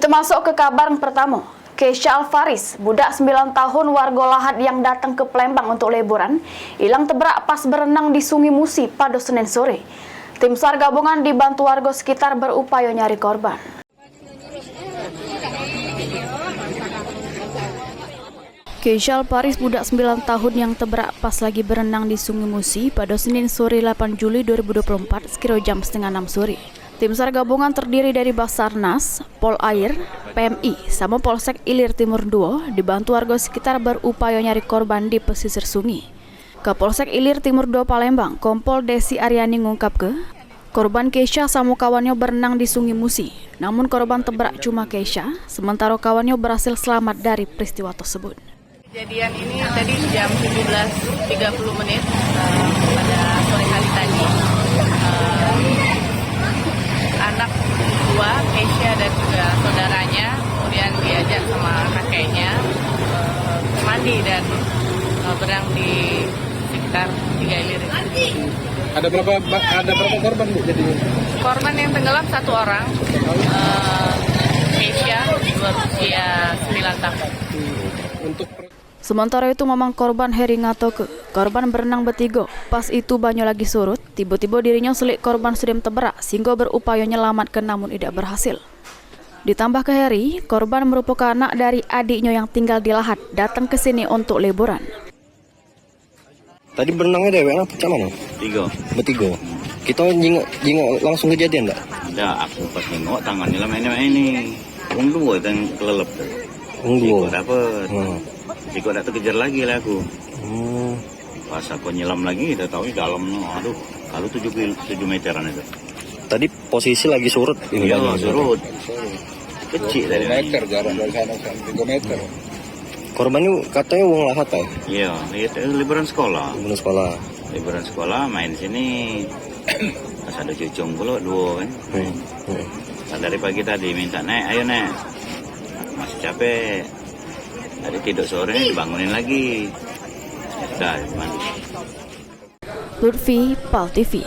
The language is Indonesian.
Kita masuk ke kabar yang pertama. Keisha Alvaris, budak 9 tahun warga Lahat yang datang ke Palembang untuk liburan, hilang tebrak pas berenang di Sungai Musi pada Senin sore. Tim SAR gabungan dibantu warga sekitar berupaya nyari korban. Keisha Alvaris, budak 9 tahun yang tebrak pas lagi berenang di Sungai Musi pada Senin sore 8 Juli 2024 sekira jam setengah 6 sore. Tim SAR gabungan terdiri dari Basarnas, Polair, PMI, sama Polsek Ilir Timur 2 dibantu warga sekitar berupaya nyari korban di pesisir sungai. Kapolsek Ilir Timur 2 Palembang, Kompol Desi Aryani ngungkap korban Keisha sama kawannya berenang di Sungai Musi. Namun korban tebrak cuma Keisha, sementara kawannya berhasil selamat dari peristiwa tersebut. Kejadian ini tadi jam 17.30 pada sore hari tadi. Anak dua, Keisha dan juga saudaranya, kemudian diajak sama kakeknya mandi dan berenang di sekitar 3 Ilir. Ada berapa korban Bu jadi? Korban yang tenggelam 1 orang, Keisha berusia 9 tahun. Sementara itu mamang korban Heri ngatoke, korban berenang bertiga. Pas itu banyu lagi surut, tiba-tiba dirinya selik korban sudah tebrak sehingga berupaya menyelamatkan namun tidak berhasil. Ditambah ke Heri, korban merupakan anak dari adiknya yang tinggal di Lahat, datang ke sini untuk liburan. Tadi berenangnya dewek apa mana? Bertiga. Kita jingok langsung kejadian enggak? Ada, aku pas nengok tangannya lah ini. Orang dua dan kelelep. Orang dua. Dapat. Jika tak kejar lagi lah aku. Pas aku nyelam lagi, udah tahu di dalam, aduh, kalau 7 meteran itu. Tadi posisi lagi surut. Iya, surut. Kecil dari meter jarak dari sana 3 meter. Korban itu katanya uang Lahat ya? Iya, itu liburan sekolah. Liburan sekolah main sini. Pas ada cucung pula 2 kan. Dari pagi tadi minta naik, ayo naik. Masih capek. Tadi tidur sore dibangunin lagi. Sudah mandi. Lutfi, PAL TV.